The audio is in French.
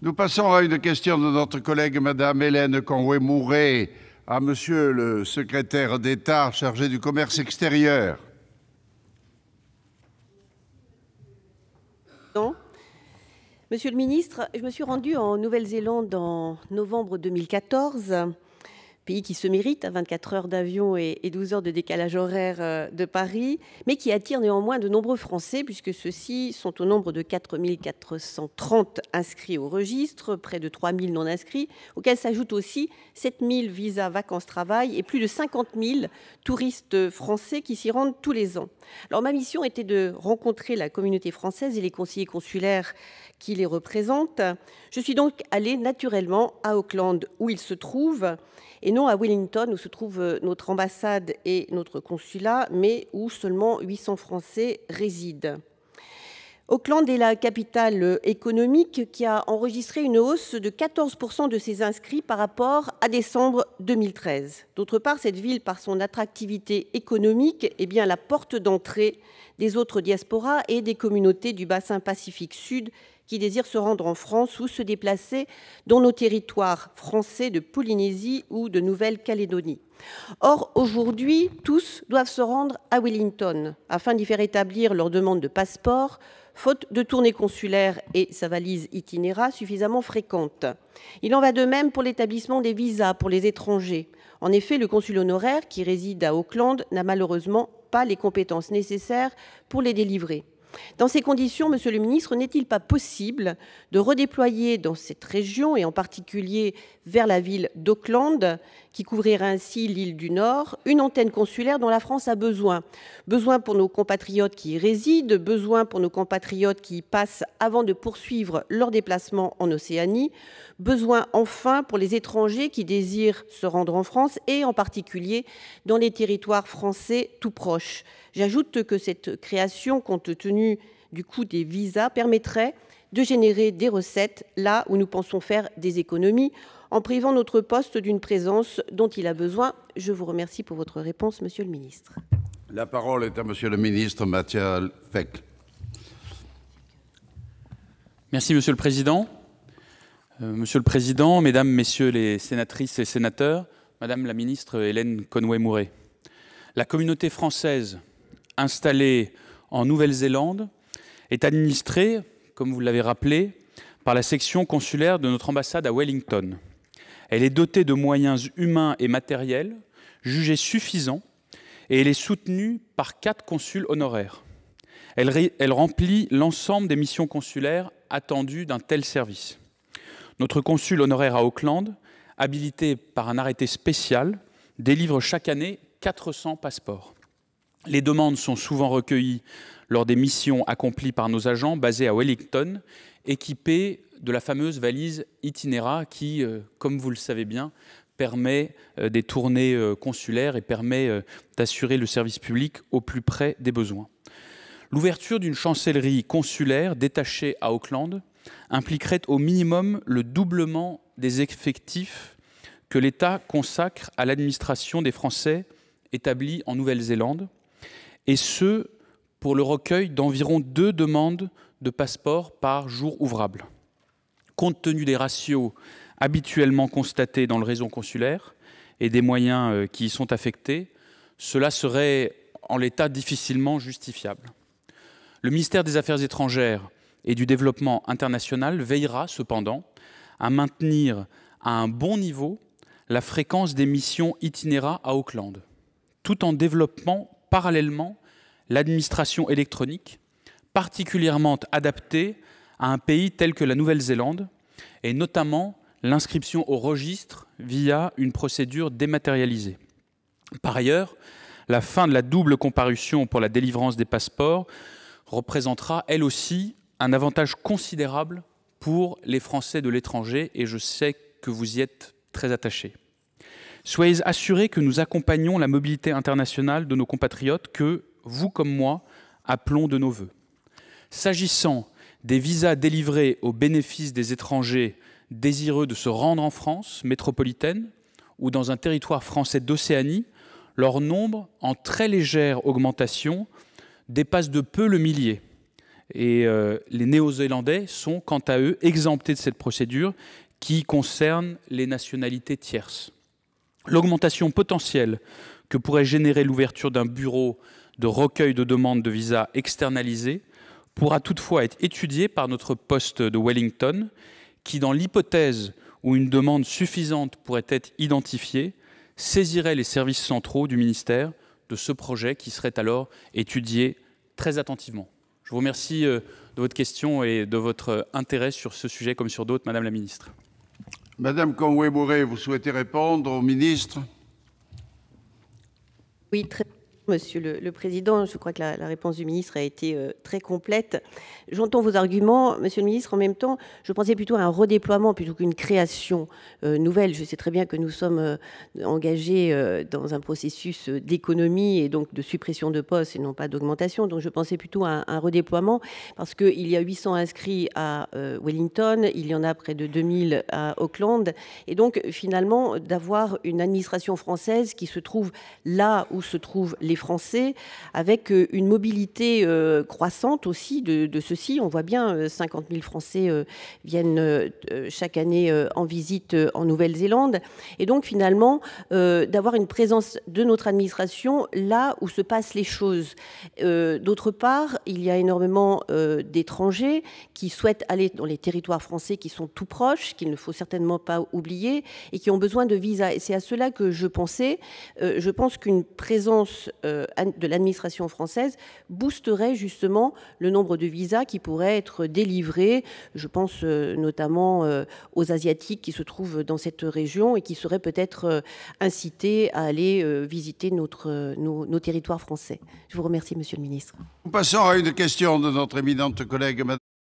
Nous passons à une question de notre collègue Madame Hélène Conway-Mouret à Monsieur le secrétaire d'État chargé du commerce extérieur. Monsieur le ministre, je me suis rendue en Nouvelle-Zélande en novembre 2014, pays qui se mérite, à 24 heures d'avion et 12 heures de décalage horaire de Paris, mais qui attire néanmoins de nombreux Français, puisque ceux-ci sont au nombre de 4 430 inscrits au registre, près de 3 000 non inscrits, auxquels s'ajoutent aussi 7 000 visas vacances-travail et plus de 50 000 touristes français qui s'y rendent tous les ans. Alors ma mission était de rencontrer la communauté française et les conseillers consulaires qui les représentent. Je suis donc allée naturellement à Auckland, où ils se trouvent, et non à Wellington, où se trouve notre ambassade et notre consulat, mais où seulement 800 Français résident. Auckland est la capitale économique qui a enregistré une hausse de 14% de ses inscrits par rapport à décembre 2013. D'autre part, cette ville, par son attractivité économique, est bien la porte d'entrée des autres diasporas et des communautés du bassin Pacifique Sud qui désirent se rendre en France ou se déplacer dans nos territoires français de Polynésie ou de Nouvelle-Calédonie. Or, aujourd'hui, tous doivent se rendre à Wellington afin d'y faire établir leur demande de passeport, faute de tournées consulaires et sa valise itinéra suffisamment fréquente. Il en va de même pour l'établissement des visas pour les étrangers. En effet, le consul honoraire qui réside à Auckland n'a malheureusement pas les compétences nécessaires pour les délivrer. Dans ces conditions, Monsieur le ministre, n'est-il pas possible de redéployer dans cette région, et en particulier vers la ville d'Auckland, qui couvrirait ainsi l'île du Nord, une antenne consulaire dont la France a besoin? Besoin pour nos compatriotes qui y résident, besoin pour nos compatriotes qui y passent avant de poursuivre leur déplacement en Océanie, besoin enfin pour les étrangers qui désirent se rendre en France, et en particulier dans les territoires français tout proches. J'ajoute que cette création, compte tenu du coût des visas, permettrait de générer des recettes là où nous pensons faire des économies, en privant notre poste d'une présence dont il a besoin. Je vous remercie pour votre réponse, Monsieur le ministre. La parole est à Monsieur le ministre Mathias Fekl. Merci, Monsieur le Président. Monsieur le Président, Mesdames, Messieurs les sénatrices et sénateurs, Madame la ministre Hélène Conway-Mouret, la communauté française installée en Nouvelle-Zélande est administrée, comme vous l'avez rappelé, par la section consulaire de notre ambassade à Wellington. Elle est dotée de moyens humains et matériels jugés suffisants et elle est soutenue par 4 consuls honoraires. Elle remplit l'ensemble des missions consulaires attendues d'un tel service. Notre consul honoraire à Auckland, habilité par un arrêté spécial, délivre chaque année 400 passeports. Les demandes sont souvent recueillies lors des missions accomplies par nos agents basés à Wellington, équipés de la fameuse valise itinéra qui, comme vous le savez bien, permet des tournées consulaires et permet d'assurer le service public au plus près des besoins. L'ouverture d'une chancellerie consulaire détachée à Auckland impliquerait au minimum le doublement des effectifs que l'État consacre à l'administration des Français établis en Nouvelle-Zélande, et ce, pour le recueil d'environ 2 demandes de passeport par jour ouvrable. Compte tenu des ratios habituellement constatés dans le réseau consulaire et des moyens qui y sont affectés, cela serait en l'état difficilement justifiable. Le ministère des Affaires étrangères et du Développement international veillera cependant à maintenir à un bon niveau la fréquence des missions itinéra à Auckland, tout en développant parallèlement l'administration électronique, particulièrement adaptée à un pays tel que la Nouvelle-Zélande, et notamment l'inscription au registre via une procédure dématérialisée. Par ailleurs, la fin de la double comparution pour la délivrance des passeports représentera, elle aussi, un avantage considérable pour les Français de l'étranger, et je sais que vous y êtes très attachés. Soyez assurés que nous accompagnons la mobilité internationale de nos compatriotes que, vous comme moi, appelons de nos vœux. S'agissant des visas délivrés au bénéfice des étrangers désireux de se rendre en France métropolitaine ou dans un territoire français d'Océanie, leur nombre, en très légère augmentation, dépasse de peu le millier. Et les Néo-Zélandais sont, quant à eux, exemptés de cette procédure qui concerne les nationalités tierces. L'augmentation potentielle que pourrait générer l'ouverture d'un bureau de recueil de demandes de visa externalisé pourra toutefois être étudiée par notre poste de Wellington, qui, dans l'hypothèse où une demande suffisante pourrait être identifiée, saisirait les services centraux du ministère de ce projet qui serait alors étudié très attentivement. Je vous remercie de votre question et de votre intérêt sur ce sujet comme sur d'autres, Madame la Ministre. Madame Conway-Mouret, vous souhaitez répondre au ministre? Oui, très bien, Monsieur le Président. Je crois que la réponse du ministre a été très complète. J'entends vos arguments, Monsieur le ministre. En même temps, je pensais plutôt à un redéploiement plutôt qu'une création nouvelle. Je sais très bien que nous sommes engagés dans un processus d'économie et donc de suppression de postes et non pas d'augmentation. Donc je pensais plutôt à un redéploiement parce qu'il y a 800 inscrits à Wellington, il y en a près de 2000 à Auckland. Et donc finalement, d'avoir une administration française qui se trouve là où se trouvent les Français, avec une mobilité croissante aussi de ceux-ci. On voit bien 50 000 Français viennent chaque année en visite en Nouvelle-Zélande. Et donc finalement, d'avoir une présence de notre administration là où se passent les choses. D'autre part, il y a énormément d'étrangers qui souhaitent aller dans les territoires français qui sont tout proches, qu'il ne faut certainement pas oublier, et qui ont besoin de visas. Et c'est à cela que je pensais. Je pense qu'une présence de l'administration française boosterait justement le nombre de visas qui pourraient être délivrés. Je pense notamment aux Asiatiques qui se trouvent dans cette région et qui seraient peut-être incités à aller visiter nos territoires français. Je vous remercie, Monsieur le Ministre. Nous passons à une question de notre éminente collègue, Mme